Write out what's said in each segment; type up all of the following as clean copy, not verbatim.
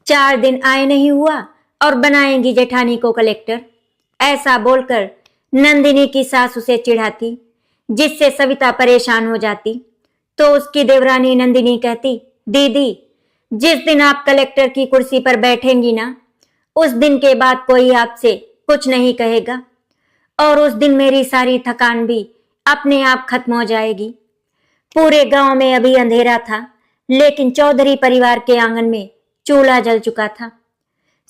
4 दिन आए नहीं हुआ और बनाएंगी जेठानी को कलेक्टर। ऐसा बोलकर नंदिनी की सास उसे चिढ़ाती, जिससे सविता परेशान हो जाती। तो उसकी देवरानी नंदिनी कहती, दीदी, जिस दिन आप कलेक्टर की कुर्सी पर बैठेंगी ना, उस दिन के बाद कोई आपसे कुछ नहीं कहेगा और उस दिन मेरी सारी थकान भी अपने आप खत्म हो जाएगी। पूरे गांव में अभी अंधेरा था, लेकिन चौधरी परिवार के आंगन में चूल्हा जल चुका था।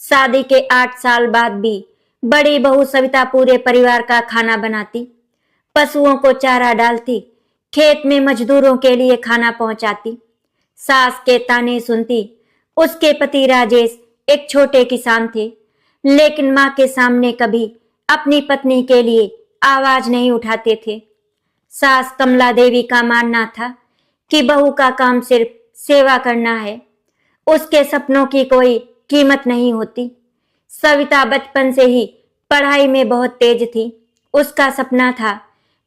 शादी के 8 साल बाद भी बड़ी बहू सविता पूरे परिवार का खाना बनाती, पशुओं को चारा डालती, खेत में मजदूरों के लिए खाना पहुंचाती, सास के ताने सुनती। उसके पति राजेश एक छोटे किसान थे, लेकिन मां के सामने कभी अपनी पत्नी के लिए आवाज नहीं उठाते थे। सास कमला देवी का मानना था कि बहू का काम सिर्फ सेवा करना है, उसके सपनों की कोई कीमत नहीं होती। सविता बचपन से ही पढ़ाई में बहुत तेज थी। उसका सपना था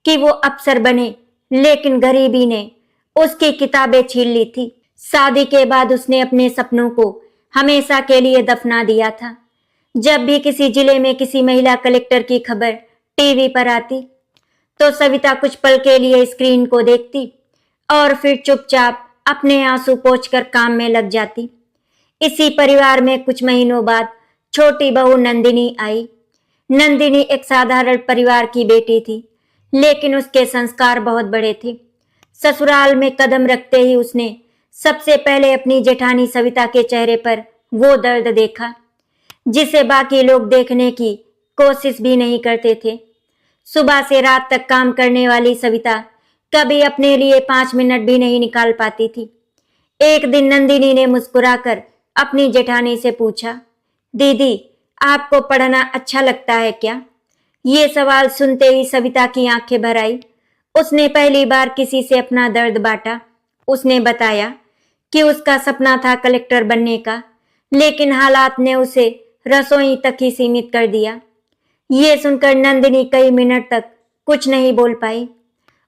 कि वो अफसर बने, लेकिन गरीबी ने उसकी किताबें छीन ली थी। शादी के बाद उसने अपने सपनों को हमेशा के लिए दफना दिया था। जब भी किसी जिले में किसी महिला कलेक्टर की खबर टीवी पर आती, तो सविता कुछ पल के लिए स्क्रीन को देखती और फिर चुपचाप अपने आंसू पोंछकर काम में लग जाती। इसी परिवार में कुछ महीनों बाद छोटी बहू नंदिनी आई। नंदिनी एक साधारण परिवार की बेटी थी, लेकिन उसके संस्कार बहुत बड़े थे। ससुराल में कदम रखते ही उसने सबसे पहले अपनी जेठानी सविता के चेहरे पर वो दर्द देखा, जिसे बाकी लोग देखने की कोशिश भी नहीं करते थे। सुबह से रात तक काम करने वाली सविता कभी अपने लिए 5 मिनट भी नहीं निकाल पाती थी। एक दिन नंदिनी ने मुस्कुराकर अपनी जेठानी से पूछा, दीदी, आपको पढ़ना अच्छा लगता है क्या? ये सवाल सुनते ही सविता की आंखें भर आई। उसने पहली बार किसी से अपना दर्द बांटा। उसने बताया कि उसका सपना था कलेक्टर बनने का, लेकिन हालात ने उसे रसोई तक ही सीमित कर दिया। ये सुनकर नंदिनी कई मिनट तक कुछ नहीं बोल पाई।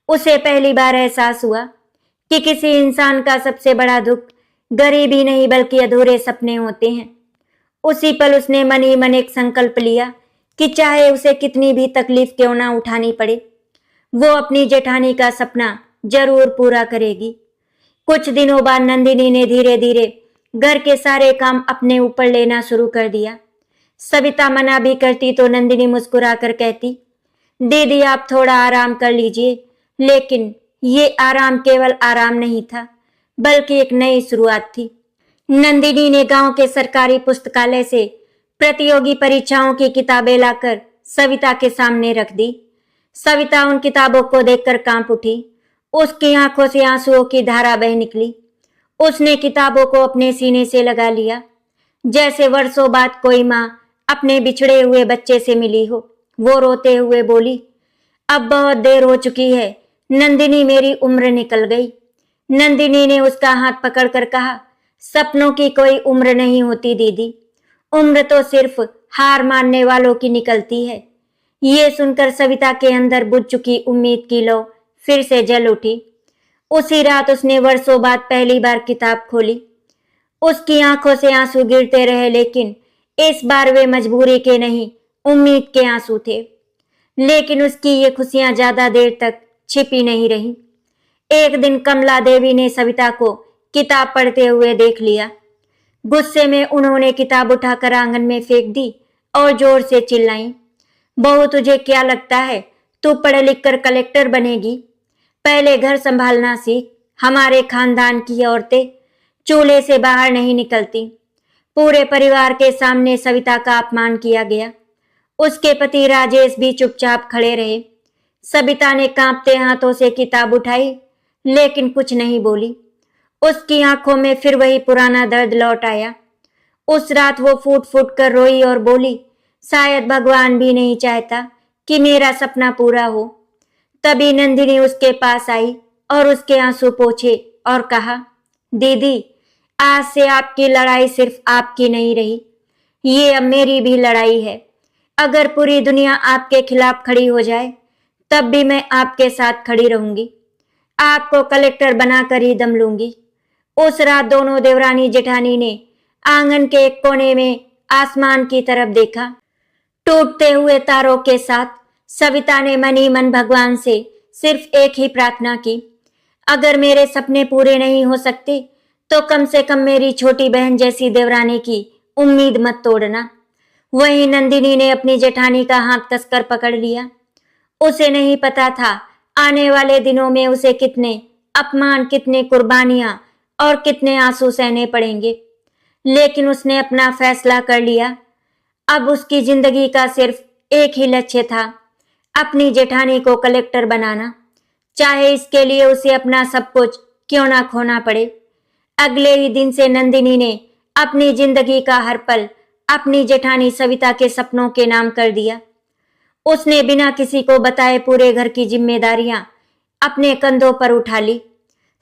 उसे पहली बार एहसास हुआ कि किसी इंसान का सबसे बड़ा दुख गरीबी नहीं बल्कि अधूरे सपने होते हैं। उसी पल उसने मन ही मन एक संकल्प लिया कि चाहे उसे कितनी भी तकलीफ क्यों ना उठानी पड़े, वो अपनी जेठानी का सपना जरूर पूरा करेगी। कुछ दिनों बाद नंदिनी ने धीरे धीरे घर के सारे काम अपने ऊपर लेना शुरू कर दिया। सविता मना भी करती तो नंदिनी मुस्कुराकर कहती, दीदी, आप थोड़ा आराम कर लीजिए। लेकिन ये आराम केवल आराम नहीं था, बल्कि एक नई शुरुआत थी। नंदिनी ने गांव के सरकारी पुस्तकालय से प्रतियोगी परीक्षाओं की किताबें लाकर सविता के सामने रख दी। सविता उन किताबों को देखकर कांप उठी। उसकी आंखों से आंसुओं की धारा बह निकली। उसने किताबों को अपने सीने से लगा लिया, जैसे वर्षों बाद कोई माँ अपने बिछड़े हुए बच्चे से मिली हो। वो रोते हुए बोली, अब बहुत देर हो चुकी है नंदिनी, मेरी उम्र निकल गई। नंदिनी ने उसका हाथ पकड़कर कहा, सपनों की कोई उम्र नहीं होती दीदी, उम्र तो सिर्फ हार मानने वालों की निकलती है। ये सुनकर सविता के अंदर बुझ चुकी उम्मीद की लौ फिर से जल उठी। उसी रात उसने वर्षों बाद पहली बार किताब खोली। उसकी आंखों से आंसू गिरते रहे, लेकिन इस बार वे मजबूरी के नहीं, उम्मीद के आंसू थे। लेकिन उसकी ये खुशियां ज्यादा देर तक छिपी नहीं रही। एक दिन कमला देवी ने सविता को किताब पढ़ते हुए देख लिया। गुस्से में उन्होंने किताब उठाकर आंगन में फेंक दी और जोर से चिल्लाई, बहू, तुझे क्या लगता है तू पढ़ लिख कर कलेक्टर बनेगी? पहले घर संभालना सीख। हमारे खानदान की औरतें चूल्हे से बाहर नहीं निकलती। पूरे परिवार के सामने सविता का अपमान किया गया। उसके पति राजेश भी चुपचाप खड़े रहे। सविता ने कांपते हाथों से किताब उठाई, लेकिन कुछ नहीं बोली। उसकी आंखों में फिर वही पुराना दर्द लौट आया। उस रात वो फूट फूट कर रोई और बोली, शायद भगवान भी नहीं चाहता कि मेरा सपना पूरा हो। तभी नंदिनी उसके पास आई और उसके आंसू पोंछे और कहा, दीदी, आज से आपकी लड़ाई सिर्फ आपकी नहीं रही, ये अब मेरी भी लड़ाई है। अगर पूरी दुनिया आपके खिलाफ खड़ी हो जाए, तब भी मैं आपके साथ खड़ी रहूंगी। आपको कलेक्टर बनाकर ही दम लूंगी। उस रात दोनों देवरानी जेठानी ने आंगन के एक कोने में आसमान की तरफ देखा। टूटते हुए तारों के साथ सविता ने मन ही मन भगवान से सिर्फ एक ही प्रार्थना की, अगर मेरे सपने पूरे नहीं हो सकते तो कम से कम मेरी छोटी बहन जैसी देवरानी की उम्मीद मत तोड़ना। वहीं नंदिनी ने अपनी जेठानी का हाथ कसकर पकड़ लिया। उसे नहीं पता था आने वाले दिनों में उसे कितने अपमान, कितने कुर्बानियां और कितने आंसू सहने पड़ेंगे, लेकिन उसने अपना फैसला कर लिया। अब उसकी जिंदगी का सिर्फ एक ही लक्ष्य था, अपनी जेठानी को कलेक्टर बनाना, चाहे इसके लिए उसे अपना सब कुछ क्यों ना खोना पड़े। अगले ही दिन से नंदिनी ने अपनी जिंदगी का हर पल अपनी जेठानी सविता के सपनों के नाम कर दिया। उसने बिना किसी को बताए पूरे घर की जिम्मेदारियां अपने कंधों पर उठा ली।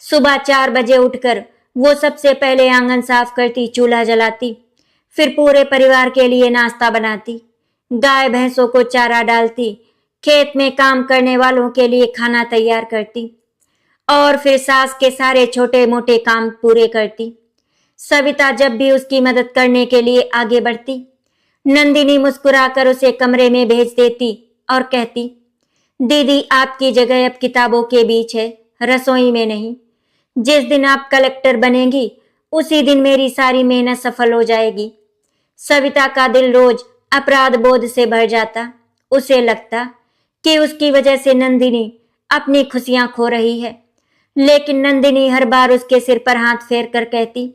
सुबह 4 बजे उठकर वो सबसे पहले आंगन साफ करती, चूल्हा जलाती, फिर पूरे परिवार के लिए नाश्ता बनाती, गाय भैंसों को चारा डालती, खेत में काम करने वालों के लिए खाना तैयार करती और फिर सास के सारे छोटे मोटे काम पूरे करती। सविता जब भी उसकी मदद करने के लिए आगे बढ़ती, नंदिनी मुस्कुराकर उसे कमरे में भेज देती और कहती, दीदी आपकी जगह अब किताबों के बीच है, रसोई में नहीं। जिस दिन आप कलेक्टर बनेंगी उसी दिन मेरी सारी मेहनत सफल हो जाएगी। सविता का दिल रोज अपराध बोध से भर जाता। उसे लगता कि उसकी वजह से नंदिनी अपनी खुशियां खो रही है, लेकिन नंदिनी हर बार उसके सिर पर हाथ फेर कर कहती,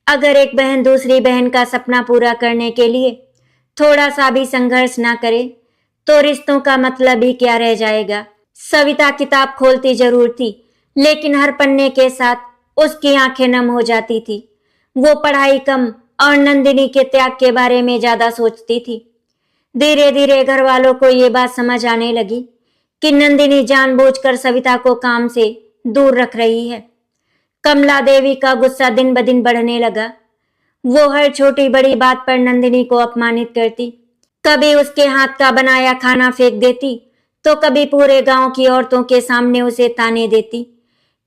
अगर एक बहन दूसरी बहन का सपना पूरा करने के लिए थोड़ा सा भी संघर्ष ना करे तो रिश्तों का मतलब ही क्या रह जाएगा। सविता किताब खोलती जरूर थी, लेकिन हर पन्ने के साथ उसकी आंखें नम हो जाती थी। वो पढ़ाई कम और नंदिनी के त्याग के बारे में ज्यादा सोचती थी। धीरे धीरे घर वालों को ये बात समझ आने लगी कि नंदिनी जानबूझकर सविता को काम से दूर रख रही है। कमला देवी का गुस्सा दिन ब दिन बढ़ने लगा। वो हर छोटी बड़ी बात पर नंदिनी को अपमानित करती, कभी उसके हाथ का बनाया खाना फेंक देती तो कभी पूरे गांव की औरतों के सामने उसे ताने देती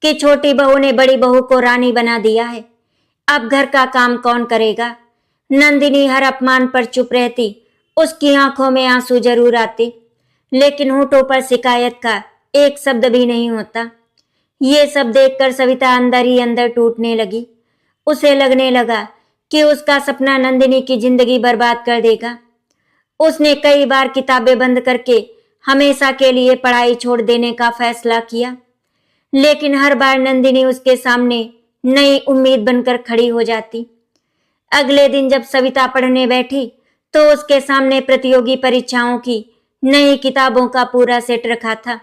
कि छोटी बहू ने बड़ी बहू को रानी बना दिया है, अब घर का काम कौन करेगा। नंदिनी हर अपमान पर चुप रहती, उसकी आंखों में आंसू जरूर आते, लेकिन होठों पर शिकायत का एक शब्द भी नहीं होता। ये सब देखकर सविता अंदर ही अंदर टूटने लगी। उसे लगने लगा कि उसका सपना नंदिनी की जिंदगी बर्बाद कर देगा। उसने कई बार किताबें बंद करके हमेशा के लिए पढ़ाई छोड़ देने का फैसला किया, लेकिन हर बार नंदिनी उसके सामने नई उम्मीद बनकर खड़ी हो जाती। अगले दिन जब सविता पढ़ने बैठी तो उसके सामने प्रतियोगी परीक्षाओं की नई किताबों का पूरा सेट रखा था।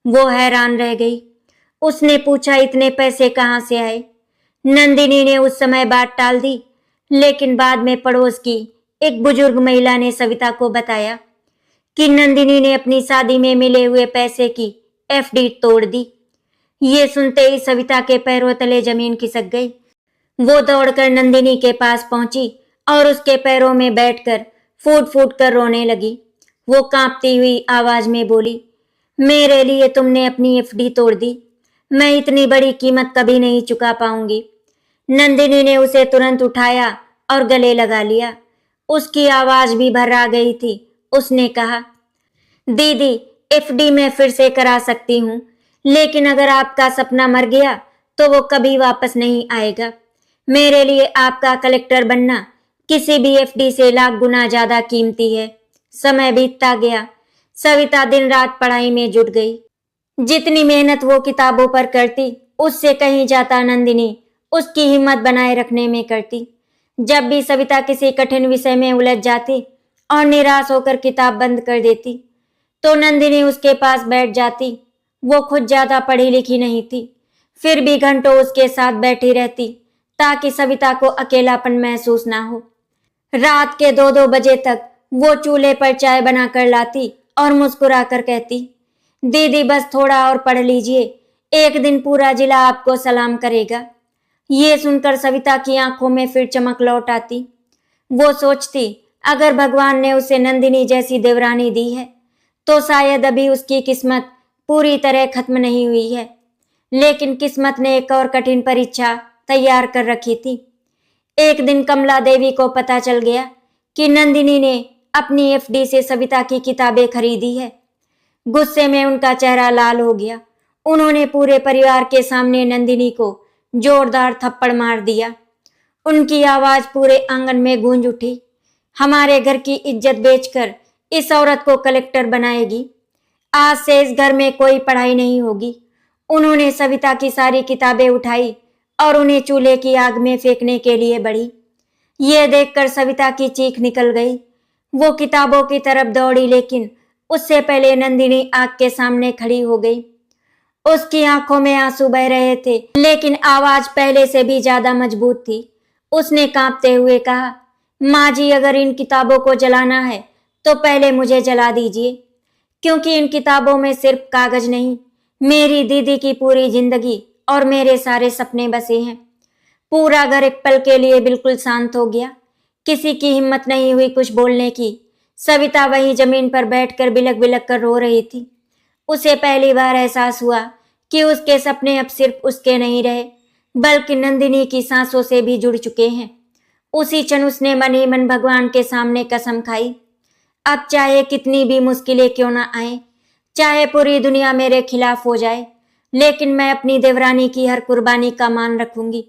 वो हैरान रह गई। उसने पूछा, इतने पैसे कहाँ से आए। नंदिनी ने उस समय बात टाल दी, लेकिन बाद में पड़ोस की एक बुजुर्ग महिला ने सविता को बताया कि नंदिनी ने अपनी शादी में मिले हुए पैसे की एफडी तोड़ दी। ये सुनते ही सविता के पैरों तले जमीन खिसक गई। वो दौड़कर नंदिनी के पास पहुंची और उसके पैरों में बैठकर फूट फूट कर रोने लगी। वो कांपती हुई आवाज में बोली, मेरे लिए तुमने अपनी एफडी तोड़ दी, मैं इतनी बड़ी कीमत कभी नहीं चुका पाऊंगी। नंदिनी ने उसे तुरंत उठाया और गले लगा लिया। उसकी आवाज भी भर्रा गई थी। उसने कहा, दीदी एफडी मैं फिर से करा सकती हूँ, लेकिन अगर आपका सपना मर गया तो वो कभी वापस नहीं आएगा। मेरे लिए आपका कलेक्टर बनना किसी भी एफडी से लाख गुना ज्यादा कीमती है। समय बीतता गया। सविता दिन रात पढ़ाई में जुट गई। जितनी मेहनत वो किताबों पर करती उससे कहीं ज्यादा नंदिनी उसकी हिम्मत बनाए रखने में करती। जब भी सविता किसी कठिन विषय में उलझ जाती और निराश होकर किताब बंद कर देती तो नंदिनी उसके पास बैठ जाती। वो खुद ज्यादा पढ़ी लिखी नहीं थी, फिर भी घंटों उसके साथ बैठी रहती ताकि सविता को अकेलापन महसूस ना हो। रात के 2-2 बजे तक वो चूल्हे पर चाय बनाकर लाती और मुस्कुरा कर कहती, दीदी बस थोड़ा और पढ़ लीजिए, एक दिन पूरा जिला आपको सलाम करेगा। ये सुनकर सविता की आंखों में फिर चमक लौट आती। वो सोचती, अगर भगवान ने उसे नंदिनी जैसी देवरानी दी है तो शायद अभी उसकी किस्मत पूरी तरह खत्म नहीं हुई है। लेकिन किस्मत ने एक और कठिन परीक्षा तैयार कर रखी थी। एक दिन कमला देवी को पता चल गया कि नंदिनी ने अपनी एफडी से सविता की किताबें खरीदी है। गुस्से में उनका चेहरा लाल हो गया। उन्होंने पूरे परिवार के सामने नंदिनी को जोरदार थप्पड़ मार दिया। उनकी आवाज पूरे आंगन में गूंज उठी। हमारे घर की इज्जत बेचकर इस औरत को कलेक्टर बनाएगी। आज से इस घर में कोई पढ़ाई नहीं होगी। उन्होंने सविता की सारी किताबें उठाई और उन्हें चूल्हे की आग में फेंकने के लिए बढ़ी। ये देखकर सविता की चीख निकल गई। वो किताबों की तरफ दौड़ी, लेकिन उससे पहले नंदिनी आग के सामने खड़ी हो गई। उसकी आंखों में आंसू बह रहे थे, लेकिन आवाज पहले से भी ज्यादा मजबूत थी। उसने कांपते हुए कहा, माँ जी, अगर इन किताबों को जलाना है तो पहले मुझे जला दीजिए, क्योंकि इन किताबों में सिर्फ कागज नहीं, मेरी दीदी की पूरी जिंदगी और मेरे सारे सपने बसे हैं। पूरा घर एक पल के लिए बिल्कुल शांत हो गया। किसी की हिम्मत नहीं हुई कुछ बोलने की। सविता वहीं जमीन पर बैठकर बिलक बिलक कर रो रही थी। उसे पहली बार एहसास हुआ कि उसके सपने अब सिर्फ उसके नहीं रहे, बल्कि नंदिनी की सांसों से भी जुड़ चुके हैं। उसी क्षण उसने मन ही मन भगवान के सामने कसम खाई, अब चाहे कितनी भी मुश्किलें क्यों ना आए, चाहे पूरी दुनिया मेरे खिलाफ हो जाए, लेकिन मैं अपनी देवरानी की हर कुर्बानी का मान रखूंगी।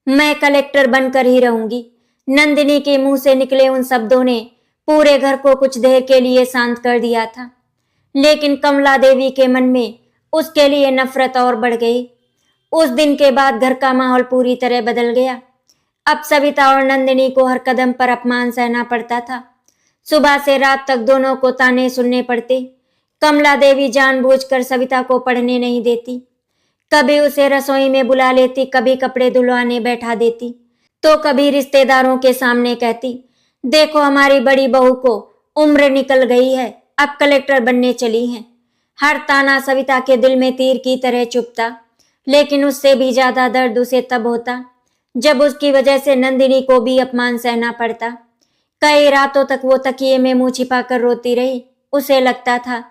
मैं कलेक्टर बनकर ही रहूंगी। नंदिनी के मुंह से निकले उन शब्दों ने पूरे घर को कुछ देर के लिए शांत कर दिया था, लेकिन कमला देवी के मन में उसके लिए नफरत और बढ़ गई। उस दिन के बाद घर का माहौल पूरी तरह बदल गया। अब सविता और नंदिनी को हर कदम पर अपमान सहना पड़ता था। सुबह से रात तक दोनों को ताने सुनने पड़ते। कमला देवी जानबूझकर सविता को पढ़ने नहीं देती। कभी उसे रसोई में बुला लेती, कभी कपड़े धुलवाने बैठा देती, तो कभी रिश्तेदारों के सामने कहती, देखो हमारी बड़ी बहू को उम्र निकल गई है, अब कलेक्टर बनने चली है। हर ताना सविता के दिल में तीर की तरह चुभता, लेकिन उससे भी ज्यादा दर्द उसे तब होता जब उसकी वजह से नंदिनी को भी अपमान सहना पड़ता। कई रातों तक वो तकिए में मुंह छिपाकर रोती रही। उसे लगता था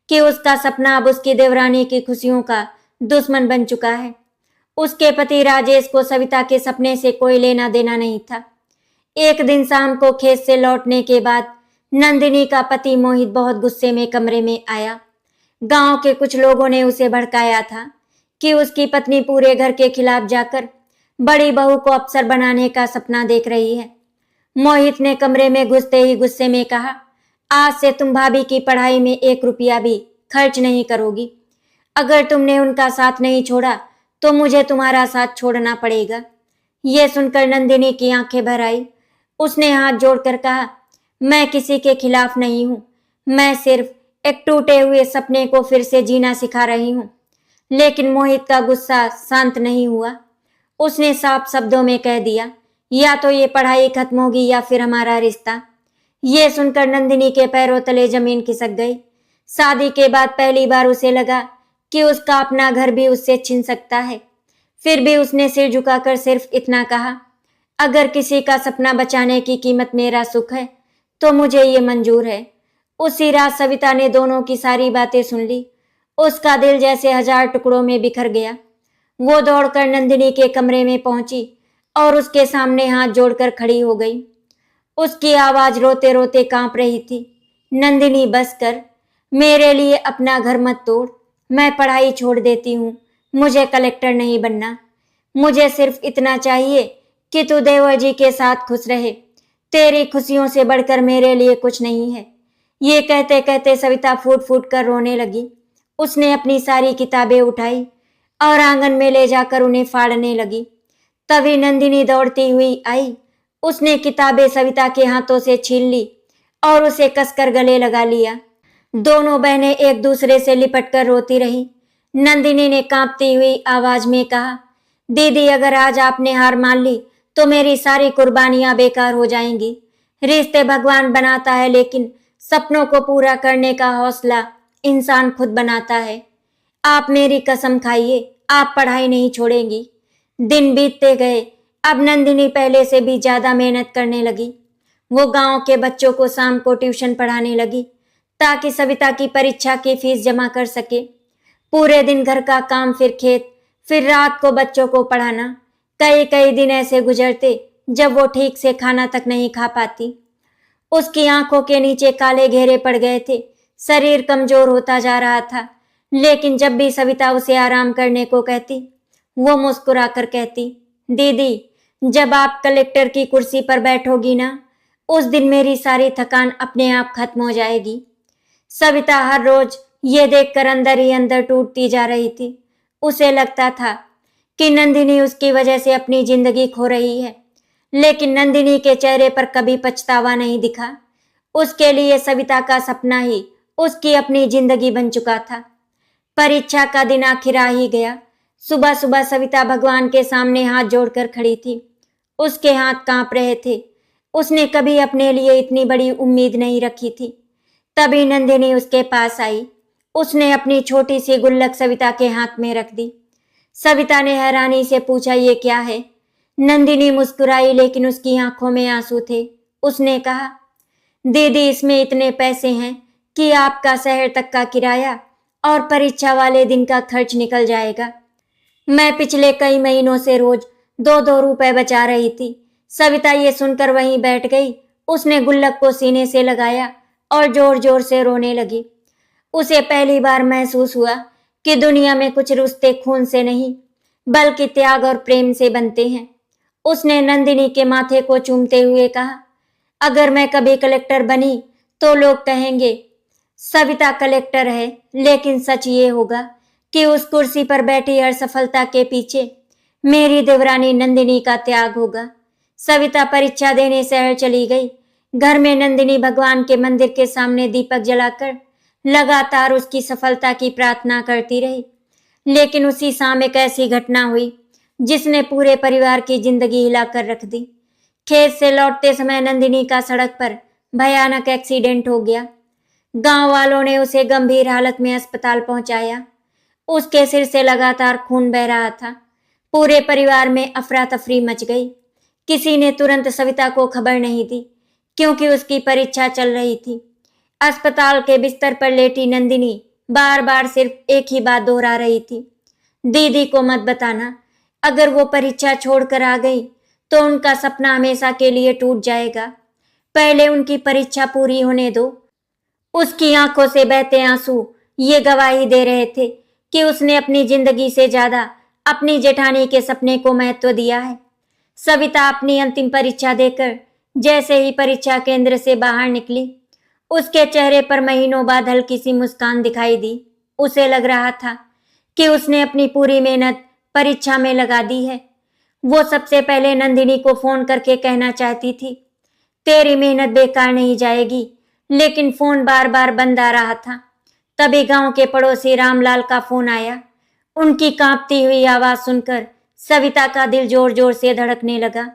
कि उसका सपना अब उसकी देवरानी की खुशियों का दुश्मन बन चुका है। उसके पति राजेश को सविता के सपने से कोई लेना देना नहीं था। एक दिन शाम को खेत से लौटने के बाद नंदिनी का पति मोहित बहुत गुस्से में कमरे में आया। गांव के कुछ लोगों ने उसे भड़काया था कि उसकी पत्नी पूरे घर के खिलाफ जाकर बड़ी बहू को अफसर बनाने का सपना देख रही है। मोहित ने कमरे में घुसते ही गुस्से में कहा, आज से तुम भाभी की पढ़ाई में 1 रुपया भी खर्च नहीं करोगी। अगर तुमने उनका साथ नहीं छोड़ा तो मुझे तुम्हारा साथ छोड़ना पड़ेगा। यह सुनकर नंदिनी की आंखें भर आई। उसने हाथ जोड़कर कहा, मैं किसी के खिलाफ नहीं हूं, मैं सिर्फ एक टूटे हुए सपने को फिर से जीना सिखा रही हूं। लेकिन मोहित का गुस्सा शांत नहीं हुआ। उसने साफ शब्दों में कह दिया, या तो ये पढ़ाई खत्म होगी या फिर हमारा रिश्ता। ये सुनकर नंदिनी के पैरों तले जमीन खिसक गई। शादी के बाद पहली बार उसे लगा कि उसका अपना घर भी उससे छिन सकता है। फिर भी उसने सिर झुकाकर सिर्फ इतना कहा, अगर किसी का सपना बचाने की कीमत मेरा सुख है तो मुझे ये मंजूर है। उसी रात सविता ने दोनों की सारी बातें सुन ली। उसका दिल जैसे 1000 टुकड़ों में बिखर गया। वो दौड़कर नंदिनी के कमरे में पहुंची और उसके सामने हाथ जोड़कर खड़ी हो गई। उसकी आवाज रोते रोते कांप रही थी, नंदिनी बस कर, मेरे लिए अपना घर मत तोड़। मैं पढ़ाई छोड़ देती हूँ, मुझे कलेक्टर नहीं बनना। मुझे सिर्फ इतना चाहिए कि तू देवर जी के साथ खुश रहे। तेरी खुशियों से बढ़कर मेरे लिए कुछ नहीं है। ये कहते कहते सविता फूट फूट कर रोने लगी। उसने अपनी सारी किताबें उठाई और आंगन में ले जाकर उन्हें फाड़ने लगी। तभी नंदिनी दौड़ती हुई आई। उसने किताबें सविता के हाथों से छीन ली और उसे कसकर गले लगा लिया। दोनों बहनें एक दूसरे से लिपटकर रोती रही। नंदिनी ने कांपती हुई आवाज में कहा, दीदी, अगर आज आपने हार मान ली तो मेरी सारी कुर्बानियां बेकार हो जाएंगी। रिश्ते भगवान बनाता है, लेकिन सपनों को पूरा करने का हौसला इंसान खुद बनाता है। आप मेरी कसम खाइए, आप पढ़ाई नहीं छोड़ेंगी। दिन बीतते गए। अब नंदिनी पहले से भी ज्यादा मेहनत करने लगी। वो गांव के बच्चों को शाम को ट्यूशन पढ़ाने लगी ताकि सविता की परीक्षा की फीस जमा कर सके। पूरे दिन घर का काम, फिर खेत, फिर रात को बच्चों को पढ़ाना। कई कई दिन ऐसे गुजरते जब वो ठीक से खाना तक नहीं खा पाती। उसकी आंखों के नीचे काले घेरे पड़ गए थे, शरीर कमजोर होता जा रहा था। लेकिन जब भी सविता उसे आराम करने को कहती, वो मुस्कुराकर कहती, दीदी, जब आप कलेक्टर की कुर्सी पर बैठोगी ना, उस दिन मेरी सारी थकान अपने आप खत्म हो जाएगी। सविता हर रोज ये देखकर अंदर ही अंदर टूटती जा रही थी। उसे लगता था कि नंदिनी उसकी वजह से अपनी जिंदगी खो रही है, लेकिन नंदिनी के चेहरे पर कभी पछतावा नहीं दिखा। उसके लिए सविता का सपना ही उसकी अपनी जिंदगी बन चुका था। परीक्षा का दिन आखिर आ ही गया। सुबह सुबह सविता भगवान के सामने हाथ जोड़कर खड़ी थी। उसके हाथ कांप रहे थे। उसने कभी अपने लिए इतनी बड़ी उम्मीद नहीं रखी थी। तभी नंदिनी उसके पास आई। उसने अपनी छोटी सी गुल्लक सविता के हाथ में रख दी। सविता ने हैरानी से पूछा, ये क्या है? नंदिनी मुस्कुराई, लेकिन उसकी आंखों में आंसू थे। उसने कहा, दीदी, इसमें इतने पैसे हैं कि आपका शहर तक का किराया और परीक्षा वाले दिन का खर्च निकल जाएगा। मैं पिछले कई महीनों से रोज 2-2 रुपए बचा रही थी। सविता ये सुनकर वहीं बैठ गई। उसने गुल्लक को सीने से लगाया और जोर जोर से रोने लगी। उसे पहली बार महसूस हुआ कि दुनिया में कुछ रिश्ते खून से नहीं, बल्कि त्याग और प्रेम से बनते हैं। उसने नंदिनी के माथे को चूमते हुए कहा, अगर मैं कभी कलेक्टर बनी तो लोग कहेंगे सविता कलेक्टर है, लेकिन सच ये होगा कि उस कुर्सी पर बैठी हर सफलता के पीछे मेरी देवरानी नंदिनी का त्याग होगा। सविता परीक्षा देने शहर चली गई। घर में नंदिनी भगवान के मंदिर के सामने दीपक जलाकर लगातार उसकी सफलता की प्रार्थना करती रही। लेकिन उसी शाम एक ऐसी घटना हुई जिसने पूरे परिवार की जिंदगी हिलाकर रख दी। खेत से लौटते समय नंदिनी का सड़क पर भयानक एक्सीडेंट हो गया। गांव वालों ने उसे गंभीर हालत में अस्पताल पहुंचाया। उसके सिर से लगातार खून बह रहा था। पूरे परिवार में अफरा तफरी मच गई। किसी ने तुरंत सविता को खबर नहीं दी, क्योंकि उसकी परीक्षा चल रही थी। अस्पताल के बिस्तर पर लेटी नंदिनी बार बार सिर्फ एक ही बात दोहरा रही थी, दीदी को मत बताना। अगर वो परीक्षा छोड़कर आ गई तो उनका सपना हमेशा के लिए टूट जाएगा। पहले उनकी परीक्षा पूरी होने दो। उसकी आंखों से बहते आंसू ये गवाही दे रहे थे कि उसने अपनी जिंदगी से ज्यादा अपनी जेठानी के सपने को महत्व दिया है। सविता अपनी अंतिम परीक्षा देकर जैसे ही परीक्षा केंद्र से बाहर निकली, उसके चेहरे पर महीनों बाद हल्की सी मुस्कान दिखाई दी। उसे लग रहा था कि उसने अपनी पूरी मेहनत परीक्षा में लगा दी है। वो सबसे पहले नंदिनी को फोन करके कहना चाहती थी, तेरी मेहनत बेकार नहीं जाएगी, लेकिन फोन बार बार बंद आ रहा था। तभी गांव के पड़ोसी रामलाल का फोन आया। उनकी कांपती हुई आवाज सुनकर सविता का दिल जोर जोर से धड़कने लगा।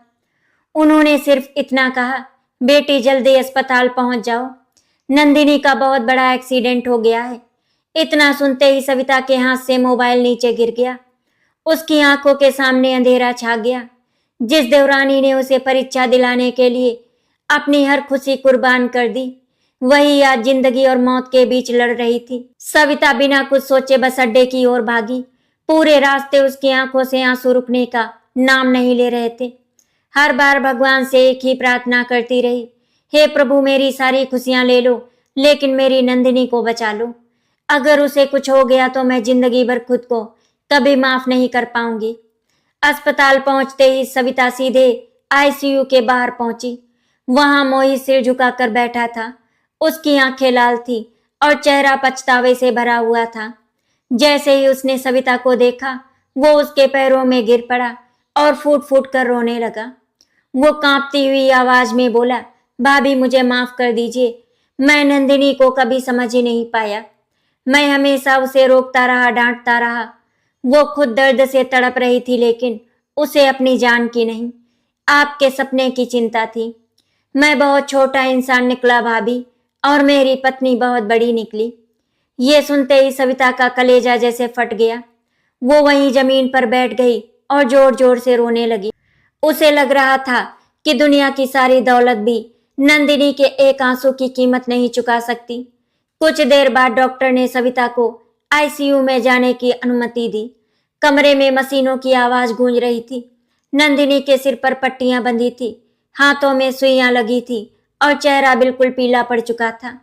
उन्होंने सिर्फ इतना कहा, बेटी जल्दी अस्पताल पहुंच जाओ, नंदिनी का बहुत बड़ा एक्सीडेंट हो गया है। इतना सुनते ही सविता के हाथ से मोबाइल नीचे गिर गया। उसकी आंखों के सामने अंधेरा छा गया। जिस देवरानी ने उसे परीक्षा दिलाने के लिए अपनी हर खुशी कुर्बान कर दी, वही आज जिंदगी और मौत के बीच लड़ रही थी। सविता बिना कुछ सोचे बस अड्डे की ओर भागी। पूरे रास्ते उसकी आंखों से आंसू रुकने का नाम नहीं ले रहे थे। हर बार भगवान से एक ही प्रार्थना करती रही, हे प्रभु, मेरी सारी खुशियां ले लो, लेकिन मेरी नंदिनी को बचा लो। अगर उसे कुछ हो गया तो मैं जिंदगी भर खुद को कभी माफ नहीं कर पाऊंगी। अस्पताल पहुंचते ही सविता सीधे आईसीयू के बाहर पहुंची। वहां मोहित सिर झुकाकर बैठा था। उसकी आंखें लाल थी और चेहरा पछतावे से भरा हुआ था। जैसे ही उसने सविता को देखा, वो उसके पैरों में गिर पड़ा और फूट फूट कर रोने लगा। वो कांपती हुई आवाज में बोला, भाभी, मुझे माफ कर दीजिए। मैं नंदिनी को कभी समझ ही नहीं पाया। मैं हमेशा उसे रोकता रहा, डांटता रहा। वो खुद दर्द से तड़प रही थी, लेकिन उसे अपनी जान की नहीं, आपके सपने की चिंता थी। मैं बहुत छोटा इंसान निकला भाभी, और मेरी पत्नी बहुत बड़ी निकली। ये सुनते ही सविता का कलेजा जैसे फट गया। वो वहीं जमीन पर बैठ गई और जोर जोर से रोने लगी। उसे लग रहा था कि दुनिया की सारी दौलत भी नंदिनी के एक आंसू की कीमत नहीं चुका सकती। कुछ देर बाद डॉक्टर ने सविता को आईसीयू में जाने की अनुमति दी। कमरे में मशीनों की आवाज गूंज रही थी, नंदिनी के सिर पर पट्टियां बंधी थी, हाथों में सुइयां लगी थी और चेहरा बिल्कुल पीला पड़ चुका था।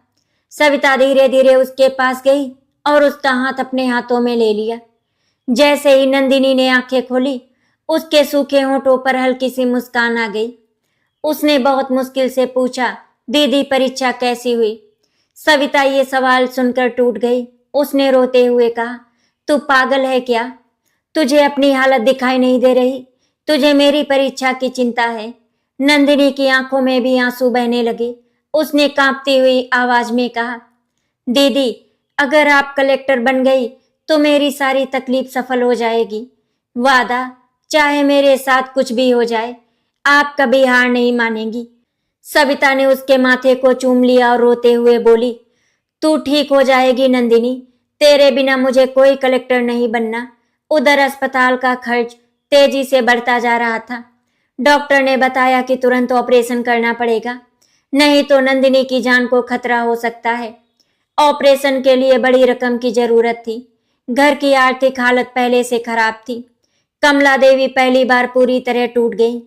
सविता धीरे धीरे उसके पास गई और उसका हाथ अपने हाथों में ले लिया। जैसे ही नंदिनी ने आंखें खोली, उसके सूखे होठों पर हल्की सी मुस्कान आ गई। उसने बहुत मुश्किल से पूछा, दीदी परीक्षा कैसी हुई? सविता ये सवाल सुनकर टूट गई। उसने रोते हुए कहा, तू पागल है क्या? तुझे अपनी हालत दिखाई नहीं दे रही? तुझे मेरी परीक्षा की चिंता है? नंदिनी की आंखों में भी आंसू बहने लगे। उसने कांपती हुई आवाज में कहा, दीदी, अगर आप कलेक्टर बन गई तो मेरी सारी तकलीफ सफल हो जाएगी। वादा, चाहे मेरे साथ कुछ भी हो जाए, आप कभी हार नहीं मानेंगी। सविता ने उसके माथे को चूम लिया और रोते हुए बोली, तू ठीक हो जाएगी नंदिनी, तेरे बिना मुझे कोई कलेक्टर नहीं बनना। उधर अस्पताल का खर्च तेजी से बढ़ता जा रहा था। डॉक्टर ने बताया कि तुरंत ऑपरेशन करना पड़ेगा, नहीं तो नंदिनी की जान को खतरा हो सकता है। ऑपरेशन के लिए बड़ी रकम की जरूरत थी। घर की आर्थिक हालत पहले से खराब थी। कमला देवी पहली बार पूरी तरह टूट गई।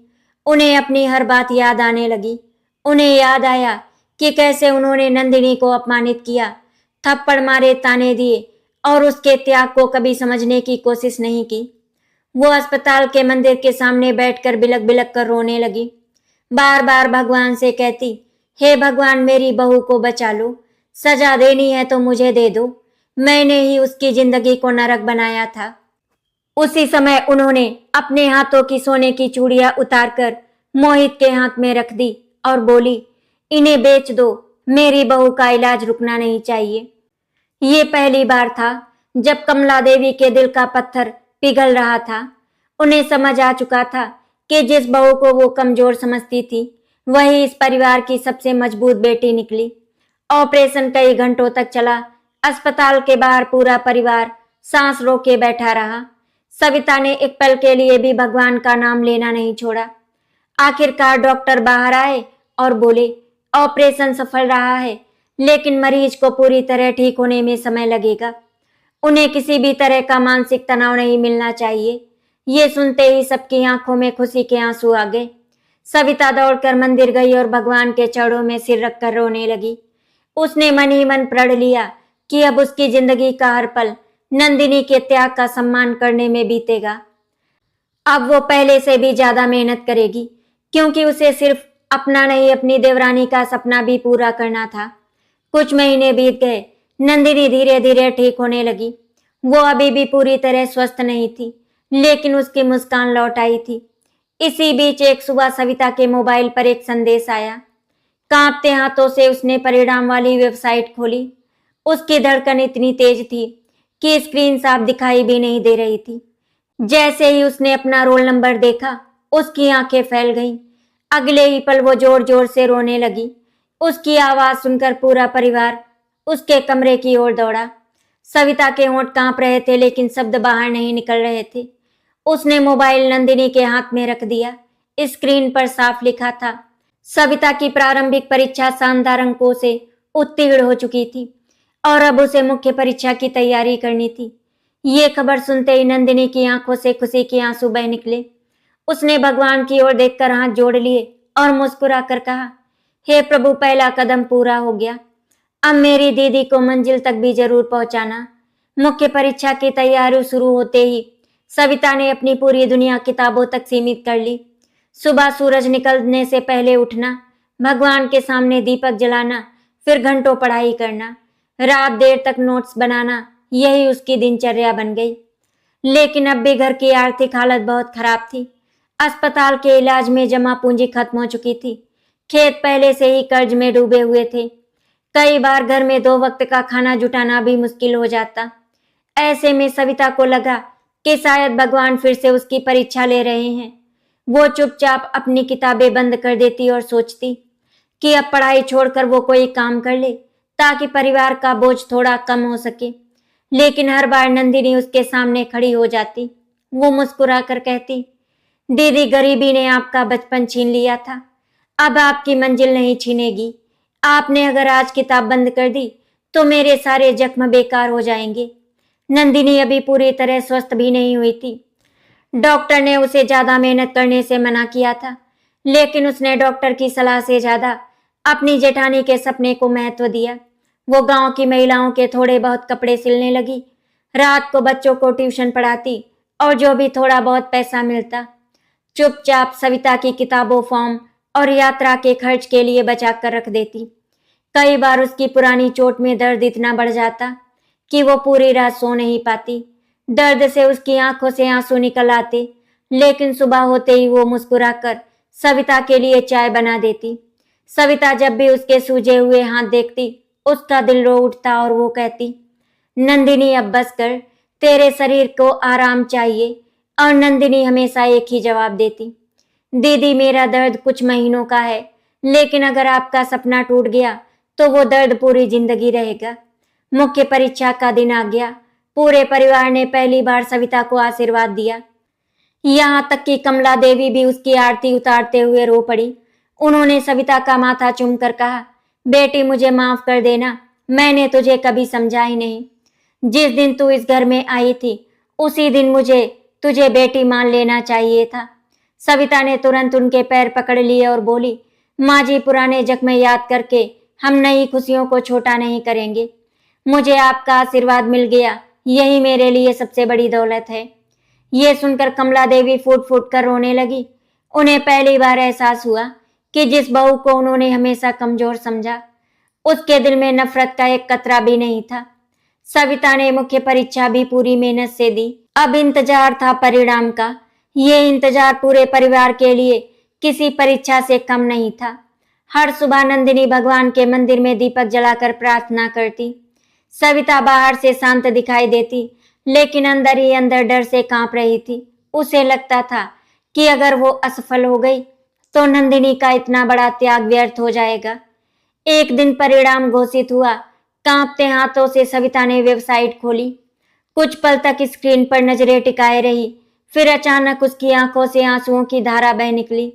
उन्हें अपनी हर बात याद आने लगी। उन्हें याद आया कि कैसे उन्होंने नंदिनी को अपमानित किया, थप्पड़ मारे, ताने दिए और उसके त्याग को कभी समझने की कोशिश नहीं की। वो अस्पताल के मंदिर के सामने बैठकर बिलक बिलक कर रोने लगी। बार बार भगवान से कहती, हे भगवान, मेरी बहू को बचा लो, सजा देनी है तो मुझे दे दो, मैंने ही उसकी जिंदगी को नरक बनाया था। उसी समय उन्होंने अपने हाथों की सोने की चूड़ियां उतारकर मोहित के हाथ में रख दी और बोली, इन्हें बेच दो, मेरी बहू का इलाज रुकना नहीं चाहिए। ये पहली बार था जब कमला देवी के दिल का पत्थर पिघल रहा था। उन्हें समझ आ चुका था कि जिस बहू को वो कमजोर समझती थी, वही इस परिवार की सबसे मजबूत बेटी निकली। ऑपरेशन कई घंटों तक चला। अस्पताल के बाहर पूरा परिवार सांस रोके बैठा रहा। सविता ने एक पल के लिए भी भगवान का नाम लेना नहीं छोड़ा। आखिरकार डॉक्टर बाहर आए और बोले, ऑपरेशन सफल रहा है, लेकिन मरीज को पूरी तरह ठीक होने में समय लगेगा। उन्हें किसी भी तरह का मानसिक तनाव नहीं मिलना चाहिए। ये सुनते ही सबकी आंखों में खुशी के आंसू आ गए। सविता दौड़कर मंदिर गई और भगवान के चरणों में सिर रखकर रोने लगी। उसने मन ही मन प्रण लिया कि अब उसकी जिंदगी का हर पल नंदिनी के त्याग का सम्मान करने में बीतेगा। अब वो पहले से भी ज्यादा मेहनत करेगी, क्योंकि उसे सिर्फ अपना नहीं, अपनी देवरानी का सपना भी पूरा करना था। कुछ महीने बीत गए। नंदिनी धीरे धीरे ठीक होने लगी। वो अभी भी पूरी तरह स्वस्थ नहीं थी, लेकिन उसकी मुस्कान लौट आई थी। इसी बीच एक सुबह सविता के मोबाइल पर एक संदेश आया। कांपते हाथों से उसने परिणाम वाली वेबसाइट खोली। उसकी धड़कन इतनी तेज थी कि स्क्रीन साफ दिखाई भी नहीं दे रही थी। जैसे ही उसने अपना रोल नंबर देखा, उसकी आंखें फैल गईं। अगले ही पल वो जोर जोर से रोने लगी। उसकी आवाज सुनकर पूरा परिवार उसके कमरे की ओर दौड़ा। सविता के होंठ कांप रहे थे, लेकिन शब्द बाहर नहीं निकल रहे थे। उसने मोबाइल नंदिनी के हाथ में रख दिया। स्क्रीन पर साफ लिखा था, सविता की प्रारंभिक परीक्षा शानदार अंकों से उत्तीर्ण हो चुकी थी और अब उसे मुख्य परीक्षा की तैयारी करनी थी। ये खबर सुनते ही नंदिनी की आंखों से खुशी के आंसू बह निकले। उसने भगवान की ओर देखकर हाथ जोड़ लिए और मुस्कुरा कर कहा, हे प्रभु, पहला कदम पूरा हो गया। अब मेरी दीदी को मंजिल तक भी जरूर पहुंचाना। मुख्य परीक्षा की तैयारी शुरू होते ही सविता ने अपनी पूरी दुनिया किताबों तक सीमित कर ली। सुबह सूरज निकलने से पहले उठना, भगवान के सामने दीपक जलाना, फिर घंटों पढ़ाई करना, रात देर तक नोट्स बनाना, यही उसकी दिनचर्या बन गई। लेकिन अब भी घर की आर्थिक हालत बहुत खराब थी। अस्पताल के इलाज में जमा पूंजी खत्म हो चुकी थी। खेत पहले से ही कर्ज में डूबे हुए थे। कई बार घर में 2 वक्त का खाना जुटाना भी मुश्किल हो जाता। ऐसे में सविता को लगा कि शायद भगवान फिर से उसकी परीक्षा ले रहे हैं। वो चुपचाप अपनी किताबें बंद कर देती और सोचती कि अब पढ़ाई छोड़कर वो कोई काम कर ले, ताकि परिवार का बोझ थोड़ा कम हो सके। लेकिन हर बार नंदिनी उसके सामने खड़ी हो जाती। वो मुस्कुरा कर कहती, दीदी, गरीबी ने आपका बचपन छीन लिया था, अब आपकी मंजिल नहीं छीनेगी। आपने अगर आज किताब बंद कर दी तो मेरे सारे जख्म बेकार हो जाएंगे। नंदिनी अभी पूरी तरह स्वस्थ भी नहीं हुई थी। डॉक्टर ने उसे ज्यादा मेहनत करने से मना किया था, लेकिन उसने डॉक्टर की सलाह से ज्यादा अपनी जेठानी के सपने को महत्व दिया। वो गांव की महिलाओं के थोड़े बहुत कपड़े सिलने लगी, रात को बच्चों को ट्यूशन पढ़ाती और जो भी थोड़ा बहुत पैसा मिलता चुपचाप सविता की किताबों, फॉर्म और यात्रा के खर्च के लिए बचा कर रख देती। कई बार उसकी पुरानी चोट में दर्द इतना बढ़ जाता कि वो पूरी रात सो नहीं पाती। दर्द से उसकी आंखों से आंसू निकल आते, लेकिन सुबह होते ही वो मुस्कुराकर सविता के लिए चाय बना देती। सविता जब भी उसके सूजे हुए हाथ देखती, उसका दिल रो उठता और वो कहती, नंदिनी अब बस कर, तेरे शरीर को आराम चाहिए। और नंदिनी हमेशा एक ही जवाब देती, दीदी मेरा दर्द कुछ महीनों का है, लेकिन अगर आपका सपना टूट गया तो वो दर्द पूरी जिंदगी रहेगा। मुख्य परीक्षा का दिन आ गया। पूरे परिवार ने पहली बार सविता को आशीर्वाद दिया। यहाँ तक कि कमला देवी भी उसकी आरती उतारते हुए रो पड़ी। उन्होंने सविता का माथा चूमकर कहा, बेटी मुझे माफ कर देना, मैंने तुझे कभी समझा ही नहीं। जिस दिन तू इस घर में आई थी उसी दिन मुझे तुझे बेटी मान लेना चाहिए था। सविता ने तुरंत उनके पैर पकड़ लिए और बोली, माँ जी पुराने जख्म याद करके हम नई खुशियों को छोटा नहीं करेंगे। मुझे आपका आशीर्वाद मिल गया, यही मेरे लिए सबसे बड़ी दौलत है। ये सुनकर कमला देवी फूट फूट कर रोने लगी। उन्हें पहली बार एहसास हुआ कि जिस बहू को उन्होंने हमेशा कमजोर समझा, उसके दिल में नफरत का एक कतरा भी नहीं था। सविता ने मुख्य परीक्षा भी पूरी मेहनत से दी। अब इंतजार था परिणाम का। ये इंतजार पूरे परिवार के लिए किसी परीक्षा से कम नहीं था। हर सुबह नंदिनी भगवान के मंदिर में दीपक जलाकर प्रार्थना करती। सविता बाहर से शांत दिखाई देती, लेकिन अंदर ही अंदर डर से कांप रही थी। उसे लगता था कि अगर वो असफल हो गई तो नंदिनी का इतना बड़ा त्याग व्यर्थ हो जाएगा। एक दिन परिणाम घोषित हुआ। कांपते हाथों से सविता ने वेबसाइट खोली। कुछ पल तक स्क्रीन पर नजरें टिकाए रही, फिर अचानक उसकी आंखों से आंसुओं की धारा बह निकली।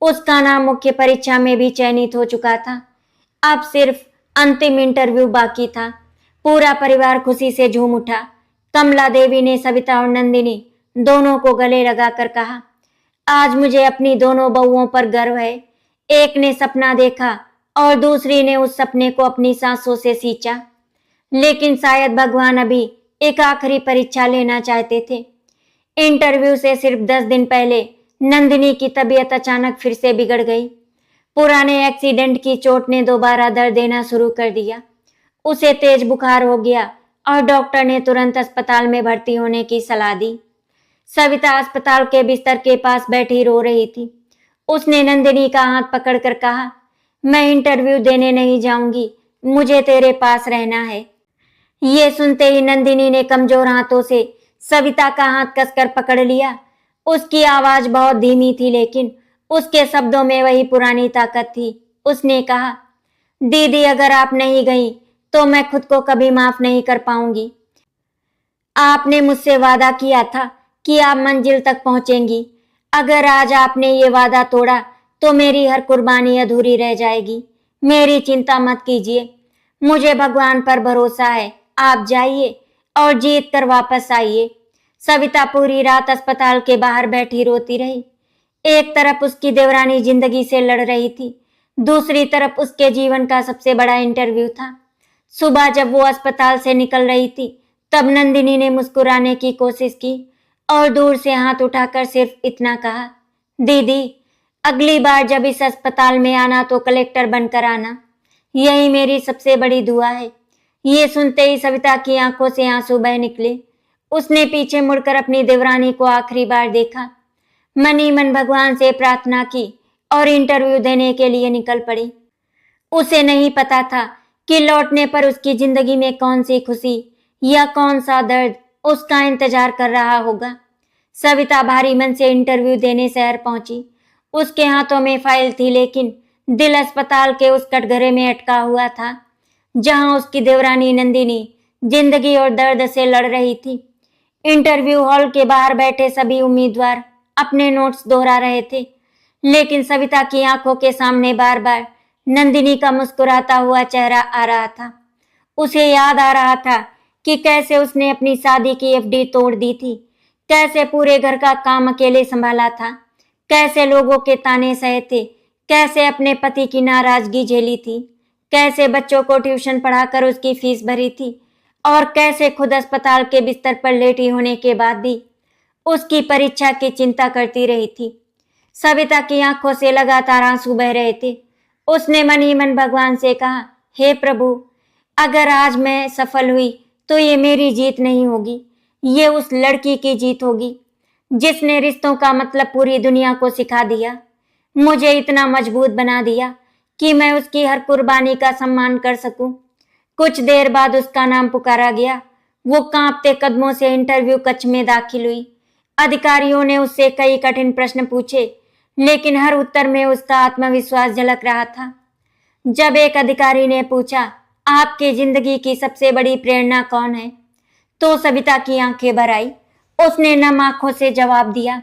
उसका नाम मुख्य परीक्षा में भी चयनित हो चुका था। अब सिर्फ अंतिम इंटरव्यू बाकी था। पूरा परिवार खुशी से झूम उठा। कमला देवी ने सविता और नंदिनी दोनों को गले लगाकर कहा, आज मुझे अपनी दोनों बहुओं पर गर्व है। एक ने सपना देखा और दूसरी ने उस सपने को अपनी सांसों से सींचा। लेकिन शायद भगवान अभी एक आखिरी परीक्षा लेना चाहते थे। इंटरव्यू से सिर्फ 10 दिन पहले नंदिनी की तबीयत अचानक फिर से बिगड़ गई। पुराने एक्सीडेंट की चोट ने दोबारा दर्द देना शुरू कर दिया। उसे तेज बुखार हो गया और डॉक्टर ने तुरंत अस्पताल में भर्ती होने की सलाह दी। सविता अस्पताल के बिस्तर के पास बैठी रो रही थी। उसने नंदिनी का हाथ पकड़कर कहा, मैं इंटरव्यू देने नहीं जाऊंगी, मुझे तेरे पास रहना है। ये सुनते ही नंदिनी ने कमजोर हाथों से सविता का हाथ कसकर पकड़ लिया। उसकी आवाज बहुत धीमी थी, लेकिन उसके शब्दों में वही पुरानी ताकत थी। उसने कहा, दीदी अगर आप नहीं गई तो मैं खुद को कभी माफ नहीं कर पाऊंगी। आपने मुझसे वादा किया था कि आप मंजिल तक पहुंचेंगी। अगर आज आपने ये वादा तोड़ा तो मेरी हर कुर्बानी अधूरी रह जाएगी। मेरी चिंता मत कीजिए, मुझे भगवान पर भरोसा है। आप जाइए और जीत कर वापस आइए। सविता पूरी रात अस्पताल के बाहर बैठी रोती रही। एक तरफ उसकी देवरानी जिंदगी से लड़ रही थी, दूसरी तरफ उसके जीवन का सबसे बड़ा इंटरव्यू था। सुबह जब वो अस्पताल से निकल रही थी, तब नंदिनी ने मुस्कुराने की कोशिश की और दूर से हाथ उठाकर सिर्फ इतना कहा, दीदी अगली बार जब इस अस्पताल में आना तो कलेक्टर बनकर आना। यही मेरी सबसे बड़ी दुआ है। ये सुनते ही सविता की आंखों से आंसू बह निकले। उसने पीछे मुड़कर अपनी देवरानी को आखिरी बार देखा, मन ही मन भगवान से प्रार्थना की और इंटरव्यू देने के लिए निकल पड़ी। उसे नहीं पता था कि लौटने पर उसकी जिंदगी में कौन सी खुशी या कौन सा दर्द उसका इंतजार कर रहा होगा। सविता भारी मन से इंटरव्यू देने शहर पहुंची। उसके हाथों में फाइल थी, लेकिन दिल अस्पताल के उस कटघरे में अटका हुआ था, जहां उसकी देवरानी नंदिनी जिंदगी और दर्द से लड़ रही थी। इंटरव्यू हॉल के बाहर बैठे सभी उम्मीदवार अपने नोट्स दोहरा रहे थे, लेकिन सविता की आंखों के सामने बार बार नंदिनी का मुस्कुराता हुआ चेहरा आ रहा था। उसे याद आ रहा था कि कैसे उसने अपनी शादी की एफडी तोड़ दी थी, कैसे पूरे घर का काम अकेले संभाला था, कैसे लोगों के ताने सहे थे, कैसे अपने पति की नाराजगी झेली थी, कैसे बच्चों को ट्यूशन पढ़ाकर उसकी फीस भरी थी और कैसे खुद अस्पताल के बिस्तर पर लेटी होने के बाद भी उसकी परीक्षा की चिंता करती रही थी। सविता की आंखों से लगातार आंसू बह रहे थे। उसने मन ही मन भगवान से कहा, हे प्रभु, अगर आज मैं सफल हुई तो ये मेरी जीत नहीं होगी, ये उस लड़की की जीत होगी जिसने रिश्तों का मतलब पूरी दुनिया को सिखा दिया, मुझे इतना मजबूत बना दिया कि मैं उसकी हर कुर्बानी का सम्मान कर सकूं। कुछ देर बाद उसका नाम पुकारा गया। वो कांपते कदमों से इंटरव्यू कक्ष में दाखिल हुई। अधिकारियों ने उससे कई कठिन प्रश्न पूछे, लेकिन हर उत्तर में उसका आत्मविश्वास झलक रहा था। जब एक अधिकारी ने पूछा, आपकी जिंदगी की सबसे बड़ी प्रेरणा कौन है, तो सविता की आंखें भर आई। उसने नम आंखों से जवाब दिया,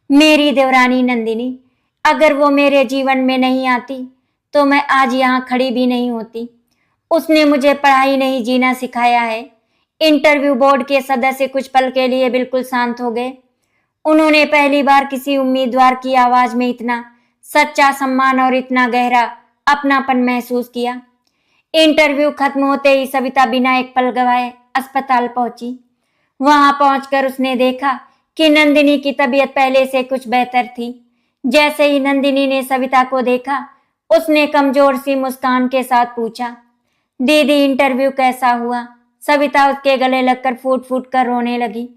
मेरी देवरानी नंदिनी। अगर वो मेरे जीवन में नहीं आती तो मैं आज यहाँ खड़ी भी नहीं होती। उसने मुझे पढ़ाई नहीं जीना सिखाया है। इंटरव्यू बोर्ड के सदस्य कुछ पल के लिए बिल्कुल शांत हो गए। उन्होंने पहली बार किसी उम्मीदवार की आवाज में इतना सच्चा सम्मान और इतना गहरा अपनापन महसूस किया। इंटरव्यू खत्म होते ही सविता बिना एक पल गवाए अस्पताल पहुंची। वहां पहुंचकर उसने देखा कि नंदिनी की तबीयत पहले से कुछ बेहतर थी। जैसे ही नंदिनी ने सविता को देखा, उसने कमजोर सी मुस्कान के साथ पूछा, दीदी इंटरव्यू कैसा हुआ? सविता उसके गले लगकर फूट फूट कर रोने लगी।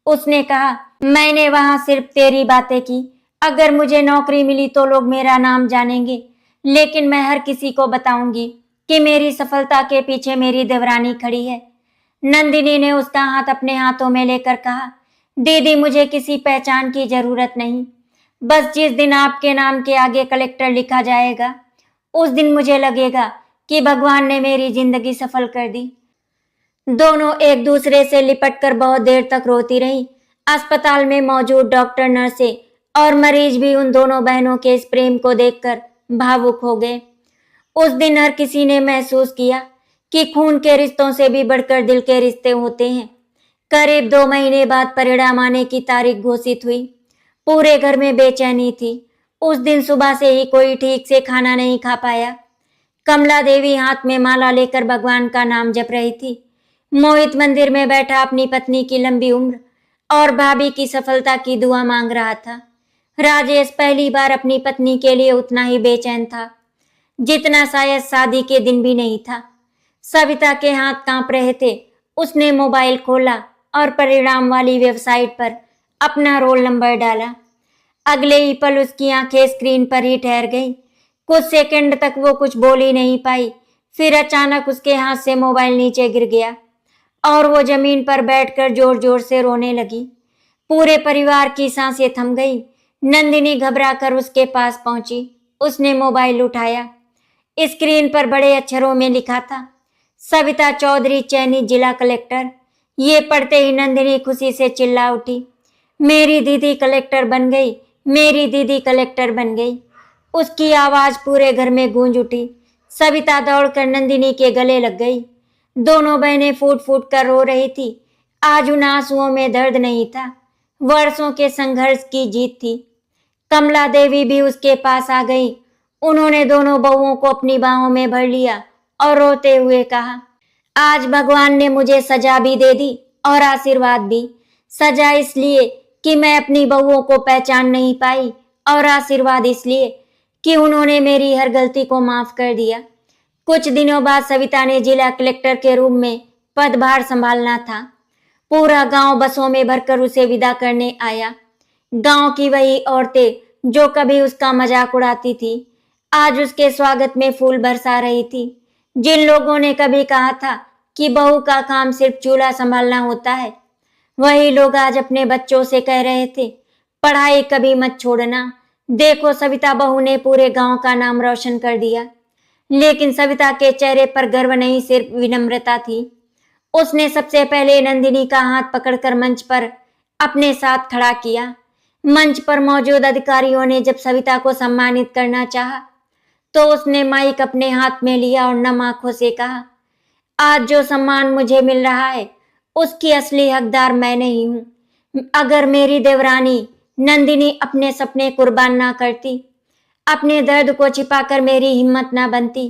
उसने कहा, मैंने वहां सिर्फ तेरी बातें की। अगर मुझे नौकरी मिली तो लोग मेरा नाम जानेंगे, लेकिन मैं हर किसी को बताऊंगी कि मेरी सफलता के पीछे मेरी देवरानी खड़ी है। नंदिनी ने उसका हाथ अपने हाथों में लेकर कहा, दीदी मुझे किसी पहचान की जरूरत नहीं। बस जिस दिन आपके नाम के आगे कलेक्टर लिखा जाएगा, उस दिन मुझे लगेगा कि भगवान ने मेरी जिंदगी सफल कर दी। दोनों एक दूसरे से लिपटकर बहुत देर तक रोती रही। अस्पताल में मौजूद डॉक्टर, नर्सें और मरीज भी उन दोनों बहनों के इस प्रेम को देखकर भावुक हो गए। उस दिन हर किसी ने महसूस किया कि खून के रिश्तों से भी बढ़कर दिल के रिश्ते होते हैं। करीब 2 महीने बाद परिणाम आने की तारीख घोषित हुई। पूरे घर में बेचैनी थी। उस दिन सुबह से ही कोई ठीक से खाना नहीं खा पाया। कमला देवी हाथ में माला लेकर भगवान का नाम जप रही थी। मोहित मंदिर में बैठा अपनी पत्नी की लंबी उम्र और भाभी की सफलता की दुआ मांग रहा था। राजेश पहली बार अपनी पत्नी के लिए उतना ही बेचैन था जितना शायद शादी के दिन भी नहीं था। सविता के हाथ कांप रहे थे। उसने मोबाइल खोला और परिणाम वाली वेबसाइट पर अपना रोल नंबर डाला। अगले ही पल उसकी आंखें स्क्रीन पर ही ठहर गईं। कुछ सेकंड तक वो कुछ बोल ही नहीं पाई। फिर अचानक उसके हाथ से मोबाइल नीचे गिर गया और वो जमीन पर बैठकर जोर जोर से रोने लगी। पूरे परिवार की सांसें थम गई। नंदिनी घबराकर उसके पास पहुंची। उसने मोबाइल उठाया। स्क्रीन पर बड़े अक्षरों में लिखा था, सविता चौधरी चयनित जिला कलेक्टर। ये पढ़ते ही नंदिनी खुशी से चिल्ला उठी, मेरी दीदी कलेक्टर बन गई, मेरी दीदी कलेक्टर बन गई। उसकी आवाज पूरे घर में गूंज उठी। सविता दौड़कर नंदिनी के गले लग गई। दोनों बहनें फूट फूट कर रो रही थी। आज उन आंसुओं में दर्द नहीं था, वर्षों के संघर्ष की जीत थी। कमला देवी भी उसके पास आ गई। उन्होंने दोनों बहुओं को अपनी बाहों में भर लिया और रोते हुए कहा, आज भगवान ने मुझे सजा भी दे दी और आशीर्वाद भी। सजा इसलिए कि मैं अपनी बहुओं को पहचान नहीं पाई और आशीर्वाद इसलिए कि उन्होंने मेरी हर गलती को माफ कर दिया। कुछ दिनों बाद सविता ने जिला कलेक्टर के रूप में पदभार संभालना था। पूरा गांव बसों में भरकर उसे विदा करने आया। गांव की वही औरतें जो कभी उसका मजाक उड़ाती थी, आज उसके स्वागत में फूल बरसा रही थी। जिन लोगों ने कभी कहा था कि बहू का काम सिर्फ चूल्हा संभालना होता है, वही लोग आज अपने बच्चों से कह रहे थे, पढ़ाई कभी मत छोड़ना। देखो, सविता बहू ने पूरे गांव का नाम रोशन कर दिया। लेकिन सविता के चेहरे पर गर्व नहीं, सिर्फ विनम्रता थी। उसने सबसे पहले नंदिनी का हाथ पकड़कर मंच पर अपने साथ खड़ा किया। मंच पर मौजूद अधिकारियों ने जब सविता को सम्मानित करना चाहा, तो उसने माइक अपने हाथ में लिया और नम आंखों से कहा, आज जो सम्मान मुझे मिल रहा है, उसकी असली हकदार मैं नहीं हूं। अगर मेरी देवरानी नंदिनी अपने सपने कुर्बान ना करती, अपने दर्द को छिपाकर मेरी हिम्मत ना बनती,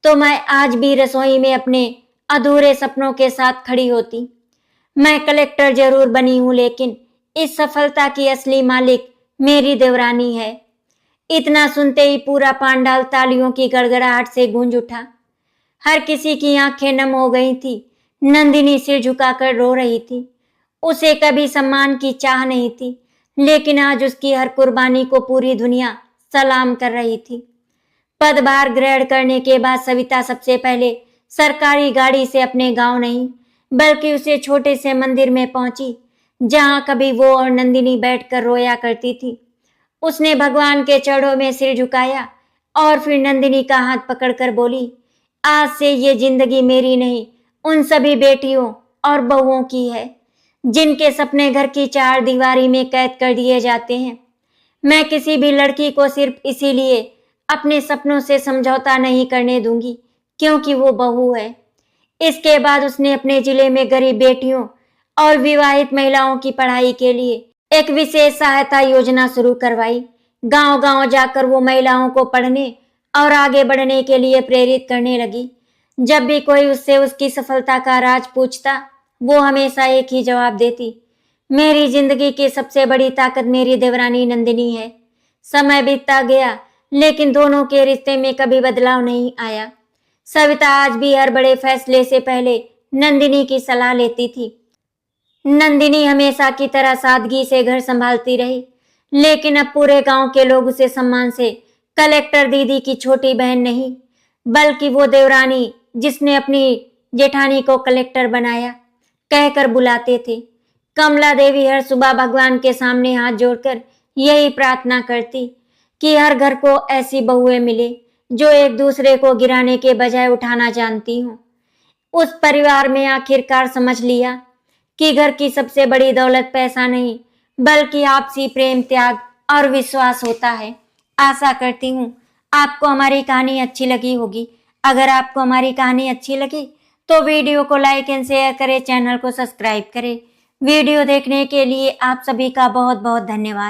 तो मैं आज भी रसोई में अपने अधूरे सपनों के साथ खड़ी होती। मैं कलेक्टर जरूर बनी हूं, लेकिन इस सफलता की असली मालिक मेरी देवरानी है। इतना सुनते ही पूरा पांडाल तालियों की गड़गड़ाहट से गूंज उठा। हर किसी की आंखें नम हो गई थी। नंदिनी सिर झुकाकर रो रही थी। उसे कभी सम्मान की चाह नहीं थी, लेकिन आज उसकी हर कुर्बानी को पूरी दुनिया सलाम कर रही थी। पदभार ग्रहण करने के बाद सविता सबसे पहले सरकारी गाड़ी से अपने गांव नहीं, बल्कि उसे छोटे से मंदिर में पहुंची, जहां कभी वो और नंदिनी बैठकर रोया करती थी। उसने भगवान के चरणों में सिर झुकाया और फिर नंदिनी का हाथ पकड़कर बोली, आज से ये जिंदगी मेरी नहीं, उन सभी बेटियों और बहुओं की है जिनके सपने घर की चार दीवारी में कैद कर दिए जाते हैं। मैं किसी भी लड़की को सिर्फ इसीलिए अपने सपनों से समझौता नहीं करने दूंगी क्योंकि वो बहू है। इसके बाद उसने अपने जिले में गरीब बेटियों और विवाहित महिलाओं की पढ़ाई के लिए एक विशेष सहायता योजना शुरू करवाई। गांव-गांव जाकर वो महिलाओं को पढ़ने और आगे बढ़ने के लिए प्रेरित करने लगी। जब भी कोई उससे उसकी सफलता का राज पूछता, वो हमेशा एक ही जवाब देती, मेरी जिंदगी की सबसे बड़ी ताकत मेरी देवरानी नंदिनी है। समय बीतता गया, लेकिन दोनों के रिश्ते में कभी बदलाव नहीं आया। सविता आज भी हर बड़े फैसले से पहले नंदिनी की सलाह लेती थी। नंदिनी हमेशा की तरह सादगी से घर संभालती रही, लेकिन अब पूरे गांव के लोग उसे सम्मान से कलेक्टर दीदी की छोटी बहन नहीं, बल्कि वो देवरानी जिसने अपनी जेठानी को कलेक्टर बनाया कहकर बुलाते थे। कमला देवी हर सुबह भगवान के सामने हाथ जोड़कर यही प्रार्थना करती कि हर घर को ऐसी बहुएं मिले जो एक दूसरे को गिराने के बजाय उठाना जानती हों। उस परिवार में आखिरकार समझ लिया कि घर की सबसे बड़ी दौलत पैसा नहीं, बल्कि आपसी प्रेम, त्याग और विश्वास होता है। आशा करती हूँ आपको हमारी कहानी अच्छी लगी होगी। अगर आपको हमारी कहानी अच्छी लगी तो वीडियो को लाइक एंड शेयर करें, चैनल को सब्सक्राइब करें। वीडियो देखने के लिए आप सभी का बहुत बहुत धन्यवाद।